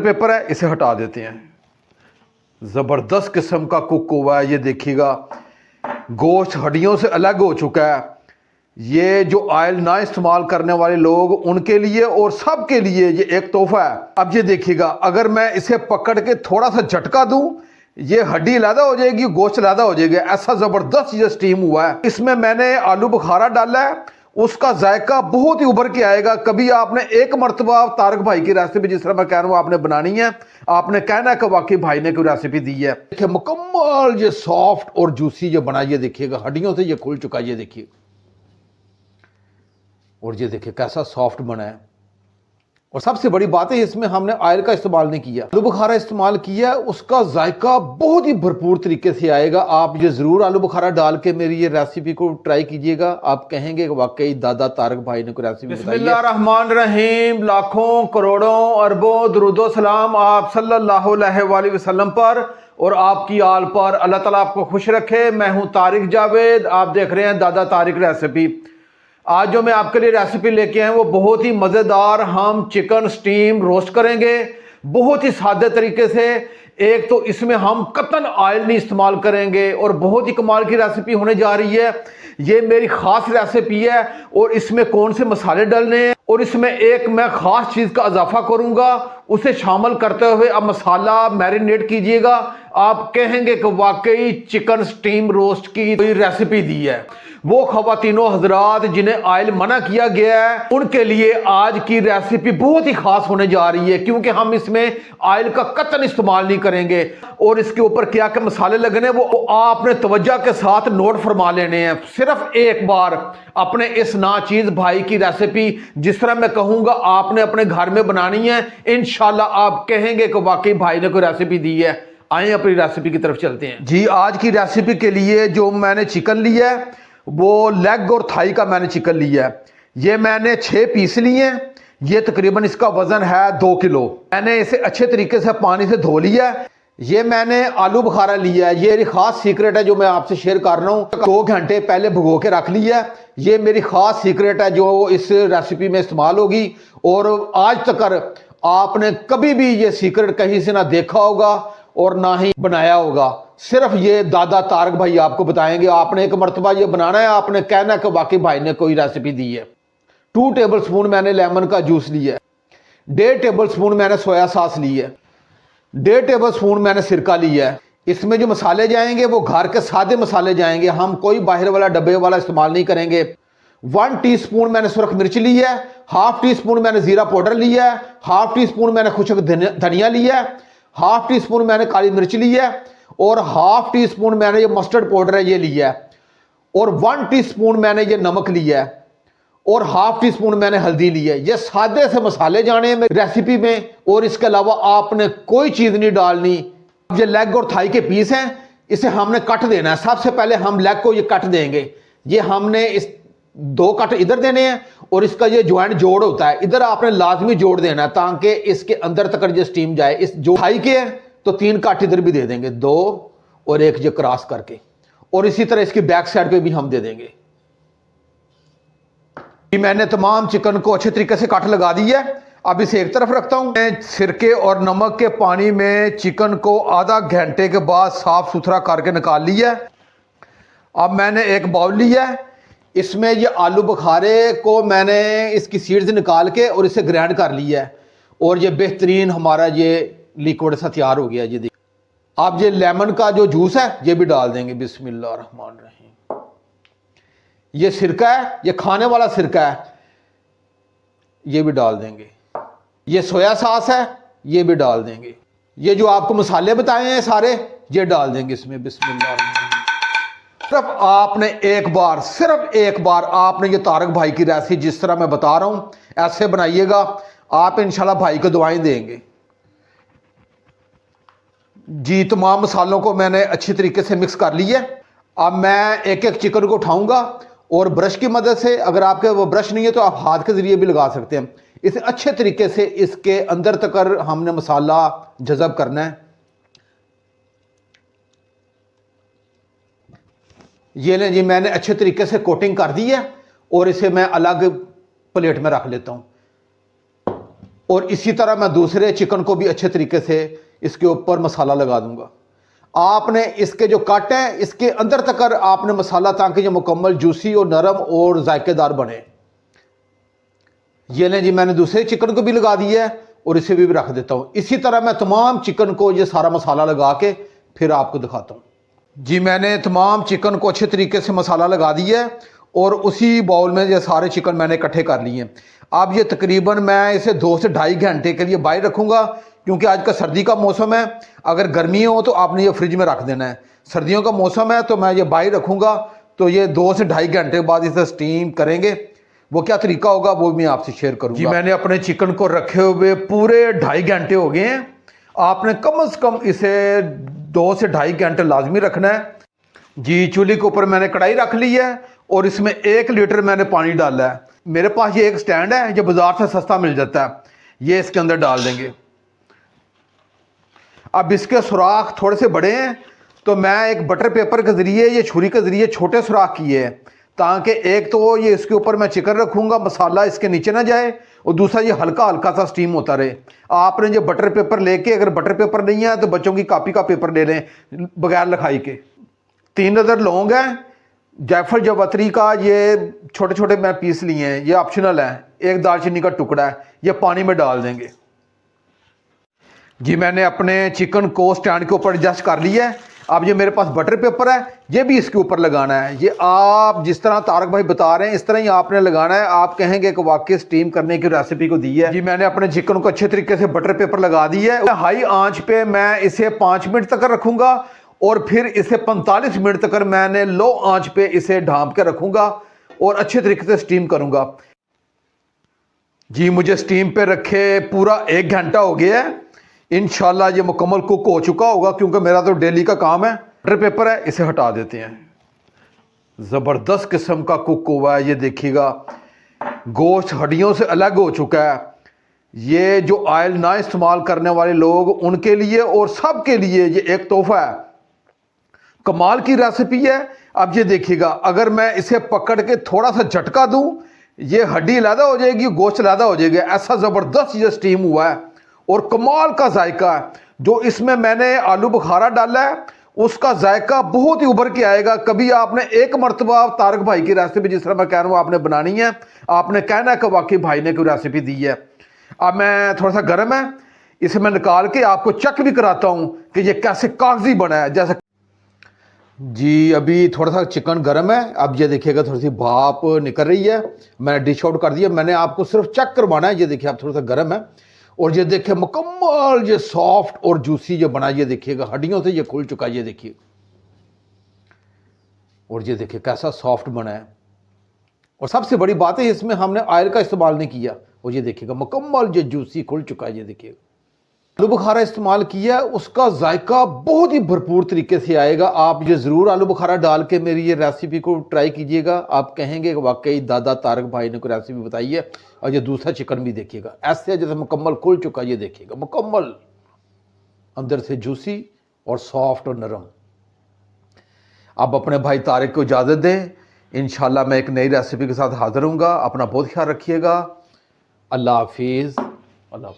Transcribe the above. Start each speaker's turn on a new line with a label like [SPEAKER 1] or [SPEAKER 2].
[SPEAKER 1] Paper है, इसे हटा देते हैं। ज़बरदस्त किस्म का कुक हुआ है, ये देखिएगा। गोश्त हड्डियों से अलग हो चुका है। ये जो ऑयल ना इस्तेमाल करने वाले लोग, उनके लिए और सब के लिए ये एक तोहफा है। अब ये देखिएगा, अगर मैं इसे पकड़ के थोड़ा सा झटका दूं, ये हड्डी अलग हो जाएगी, गोश्त अलग हो जाएगा। ऐसा ज़बरदस्त ये स्टीम हुआ है। इसमें मैंने आलू बुखारा डाला है, उसका जायका बहुत ही उभर के आएगा। कभी आपने एक मरतबा तारक भाई की रेसिपी, जिस तरह मैं कह रहा हूँ, आपने बनानी है, आपने कहना है कि वाकई भाई ने कोई रेसिपी दी है। देखिए मुकम्मल ये सॉफ्ट और जूसी जो बना, ये देखिएगा हड्डियों से ये खुल चुका है, ये देखिए। और ये देखिए कैसा सॉफ्ट बना है। और सबसे बड़ी बात है, इसमें हमने ऑयल का इस्तेमाल नहीं किया, आलू बुखारा इस्तेमाल किया। उसका जायका बहुत ही भरपूर तरीके से आएगा। आप ये जरूर आलू बुखारा डाल के मेरी ये रेसिपी को ट्राई कीजिएगा। आप कहेंगे कि वाकई दादा तारक भाई ने कोई रेसिपी बताई है। बिस्मिल्लाहिर्रहमानिर्रहीम। लाखों करोड़ों अरबों दुरूदो सलाम आप सल्लल्लाहु अलैहि वसल्लम पर और आपकी आल पर। अल्लाह ताला आपको खुश रखे। मैं हूं तारिक जावेद, आप देख रहे हैं दादा तारिक रेसिपी। आज जो मैं आपके लिए रेसिपी लेके आए वो बहुत ही मज़ेदार। हम चिकन स्टीम रोस्ट करेंगे बहुत ही सादे तरीके से। एक तो इसमें हम कतन ऑयल नहीं इस्तेमाल करेंगे और बहुत ही कमाल की रेसिपी होने जा रही है। ये मेरी ख़ास रेसिपी है और इसमें कौन से मसाले डालने हैं और इसमें एक मैं ख़ास चीज़ का इजाफा करूँगा, उसे शामिल करते हुए अब मसाला मैरिनेट कीजिएगा। आप कहेंगे कि वाकई चिकन स्टीम रोस्ट की कोई रेसिपी दी है। वो ख़वातीनो हजरात जिन्हें ऑयल मना किया गया है, उनके लिए आज की रेसिपी बहुत ही खास होने जा रही है, क्योंकि हम इसमें ऑयल का कतन इस्तेमाल नहीं करेंगे। और इसके ऊपर क्या क्या मसाले लगने वो आपने तवज्जो के साथ नोट फरमा लेने हैं। सिर्फ एक बार अपने इस नाचीज भाई की रेसिपी जिस तरह मैं कहूँगा आपने अपने घर में बनानी है। इंशाल्लाह आप कहेंगे कि वाकई भाई ने कोई रेसिपी दी है। आइए अपनी रेसिपी की तरफ चलते हैं जी। आज की रेसिपी के लिए जो मैंने चिकन लिया है वो लेग और थाई का मैंने चिकन लिया है। ये मैंने 6 पीस लिए हैं। ये तकरीबन इसका वजन है 2 किलो। मैंने इसे अच्छे तरीके से पानी से धो लिया है। ये मैंने आलू बुखारा लिया है। ये मेरी खास सीक्रेट है जो मैं आपसे शेयर कर रहा हूँ। 2 घंटे पहले भिगो के रख लिया है। ये मेरी खास सीक्रेट है जो इस रेसिपी में इस्तेमाल होगी। और आज तक आपने कभी भी ये सीक्रेट कहीं से ना देखा होगा और ना ही बनाया होगा। सिर्फ ये दादा तारक भाई आपको बताएंगे। आपने एक मरतबा ये बनाना है, आपने कहना कि वाकई भाई ने कोई रेसिपी दी है। 2 टेबल स्पून मैंने लेमन का जूस लिया है। 1.5 टेबल स्पून मैंने सोया सॉस ली है। 1.5 टेबल स्पून मैंने सिरका लिया है। इसमें जो मसाले जाएंगे वो घर के सादे मसाले जाएंगे। हम कोई बाहर वाला डब्बे वाला इस्तेमाल नहीं करेंगे। 1 टीस्पून मैंने सुरख मिर्च ली है। 1/2 टीस्पून मैंने जीरा पाउडर लिया है। 1/2 टीस्पून मैंने खुशक धनिया लिया है। 1/2 टीस्पून मैंने काली मिर्च ली है और 1/2 टीस्पून मैंने ये मस्टर्ड पाउडर है ये लिया है। और 1 टीस्पून मैंने ये नमक लिया है और 1/2 टीस्पून मैंने हल्दी ली है। ये सादे से मसाले जाने हैं रेसिपी में और इसके अलावा आपने कोई चीज़ नहीं डालनी। ये लेग और थाई के पीस हैं, इसे हमने कट देना है। सबसे पहले हम लेग को ये कट देंगे। ये हमने इस 2 कट इधर देने हैं और इसका ये ज्वाइंट जोड़ होता है, इधर आपने लाजमी जोड़ देना है ताकि इसके अंदर तक ये स्टीम जाए। इस जो थाई के है तो 3 कट इधर भी दे देंगे, 2 और 1 ये क्रॉस करके। और इसी तरह इसकी बैक साइड पे भी हम दे देंगे। मैंने तमाम चिकन को अच्छे तरीके से कट लगा दी है। अब इसे एक तरफ रखता हूं। मैं सिरके और नमक के पानी में चिकन को आधा घंटे के बाद साफ सुथरा करके निकाल लिया है। अब मैंने एक बाउल लिया है। इसमें ये आलू बुखारे को मैंने इसकी सीड्स निकाल के और इसे ग्राइंड कर लिया है और ये बेहतरीन हमारा ये लिक्विड सा तैयार हो गया। ये देखिए, आप ये लेमन का जो जूस है ये भी डाल देंगे। बिस्मिल्लाहिर्रहमानिर्रहीम। ये सिरका है, ये खाने वाला सिरका है, ये भी डाल देंगे। ये सोया सॉस है, ये भी डाल देंगे। ये जो आपको मसाले बताए हैं सारे ये डाल देंगे इसमें। बिस्मिल्लाहिर्रहमानिर्रहीम। सिर्फ आपने सिर्फ एक बार आपने ये तारक भाई की रेसिपी जिस तरह मैं बता रहा हूं ऐसे बनाइएगा, आप इंशाल्लाह भाई को दुआएं देंगे जी। तमाम मसालों को मैंने अच्छी तरीके से मिक्स कर लिया। अब मैं एक एक चिकन को उठाऊंगा और ब्रश की मदद से, अगर आपके वो ब्रश नहीं है तो आप हाथ के जरिए भी लगा सकते हैं। इसे अच्छे तरीके से इसके अंदर तक हमने मसाला जज़ब करना है। ये लें जी, मैंने अच्छे तरीके से कोटिंग कर दी है और इसे मैं अलग प्लेट में रख लेता हूं। और इसी तरह मैं दूसरे चिकन को भी अच्छे तरीके से इसके ऊपर मसाला लगा दूंगा। आपने इसके जो कट है इसके अंदर तक आपने मसाला, ताकि ये मुकम्मल जूसी और नरम और जायकेदार बने। ये लें जी, मैंने दूसरे चिकन को भी लगा दिया है और इसे भी रख देता हूँ। इसी तरह मैं तमाम चिकन को ये सारा मसाला लगा के फिर आपको दिखाता हूँ। जी, मैंने तमाम चिकन को अच्छे तरीके से मसाला लगा दिया है और उसी बाउल में ये सारे चिकन मैंने इकट्ठे कर लिए हैं। अब ये तकरीबन मैं इसे 2 से ढाई घंटे के लिए बाहर रखूँगा, क्योंकि आज का सर्दी का मौसम है। अगर गर्मी हो तो आपने ये फ्रिज में रख देना है, सर्दियों का मौसम है तो मैं ये बाहर रखूँगा। तो ये 2 से ढाई घंटे बाद इसे स्टीम करेंगे। वो क्या तरीका होगा वो मैं आपसे शेयर करूँगा। जी, मैंने अपने चिकन को रखे हुए पूरे 2.5 घंटे हो गए हैं। आपने कम से कम इसे 2 से ढाई घंटे लाजमी रखना है। जी, चूल्हे के ऊपर मैंने कढ़ाई रख ली है और इसमें 1 लीटर मैंने पानी डाला है। मेरे पास ये एक स्टैंड है जो बाजार से सस्ता मिल जाता है, ये इसके अंदर डाल देंगे। अब इसके सुराख थोड़े से बड़े हैं तो मैं एक बटर पेपर के ज़रिए, ये छुरी के ज़रिए छोटे सुराख किए हैं, ताकि एक तो ये इसके ऊपर मैं चिकन रखूँगा, मसाला इसके नीचे ना जाए, और दूसरा ये हल्का हल्का सा स्टीम होता रहे। आपने जो बटर पेपर लेके, अगर बटर पेपर नहीं है तो बच्चों की कॉपी का पेपर ले लें बगैर लिखाई के। 3 अदर लौंग है, जायफल जवतरी का ये छोटे छोटे मैं पीस लिए हैं, ये ऑप्शनल है। 1 दालचीनी का टुकड़ा है, ये पानी में डाल देंगे। जी, मैंने अपने चिकन को स्टैंड के ऊपर एडजस्ट कर लिया है। अब ये मेरे पास बटर पेपर है, ये भी इसके ऊपर लगाना है। ये आप जिस तरह तारक भाई बता रहे हैं इस तरह ही आपने लगाना है। आप कहेंगे कि वाकई स्टीम करने की रेसिपी को दी है। जी, मैंने अपने चिकन को अच्छे तरीके से बटर पेपर लगा दी है। हाई आंच पे मैं इसे 5 मिनट तक रखूंगा और फिर इसे 45 मिनट तक मैंने लो आंच पे इसे ढांप के रखूंगा और अच्छे तरीके से स्टीम करूंगा। जी, मुझे स्टीम पे रखे पूरा 1 घंटा हो गया है। इंशाल्लाह ये मुकम्मल कुक हो चुका होगा, क्योंकि मेरा तो डेली का काम है। बटर पेपर है, इसे हटा देते हैं। ज़बरदस्त किस्म का कुक हुआ है, ये देखिएगा। गोश्त हड्डियों से अलग हो चुका है। ये जो ऑयल ना इस्तेमाल करने वाले लोग, उनके लिए और सब के लिए ये एक तोहफा है। कमाल की रेसिपी है। अब ये देखिएगा, अगर मैं इसे पकड़ के थोड़ा सा झटका दूं, ये हड्डी अलग हो जाएगी, गोश्त अलग हो जाएगा। ऐसा ज़बरदस्त ये स्टीम हुआ है और कमाल का जायका है। जो इसमें मैंने आलू बुखारा डाला है उसका जायका बहुत ही उभर के आएगा। कभी आपने एक मरतबा तारक भाई की रेसिपी, जिस तरह मैं कह रहा हूँ, आपने बनानी है, आपने कहना है कि वाकई भाई ने कोई रेसिपी दी है। अब मैं थोड़ा सा गर्म है, इसे मैं निकाल के आपको चेक भी कराता हूँ कि ये कैसे कागजी बना है। जैसे जी, अभी थोड़ा सा चिकन गर्म है। अब ये देखिएगा थोड़ी सी भाप निकल रही है। मैंने डिश आउट कर दिया। मैंने आपको सिर्फ चेक करवाना है। ये देखिए, आप थोड़ा सा गर्म है और ये देखिए मुकम्मल ये सॉफ्ट और जूसी जो बना, ये देखिएगा हड्डियों से ये खुल चुका है। ये देखिए, और ये देखिए कैसा सॉफ्ट बना है। और सबसे बड़ी बात है, इसमें हमने ऑयल का इस्तेमाल नहीं किया। और ये देखिएगा मुकम्मल ये जूसी खुल चुका है। ये देखिएगा आलू बुखारा इस्तेमाल किया है, उसका जायका बहुत ही भरपूर तरीके से आएगा। आप ये ज़रूर आलू बुखारा डाल के मेरी ये रेसिपी को ट्राई कीजिएगा। आप कहेंगे कि वाकई दादा तारक भाई ने कोई रेसिपी बताई है। और ये दूसरा चिकन भी देखिएगा, ऐसे जैसे मुकम्मल खुल चुका। ये देखिएगा मुकम्मल अंदर से जूसी और सॉफ्ट और नरम। आप अपने भाई तारिक को इजाज़त दें। इंशाल्लाह मैं एक नई रेसिपी के साथ हाज़िर हूँगा। अपना बहुत ख्याल रखिएगा। अल्लाह हाफिज़। अल्लाह।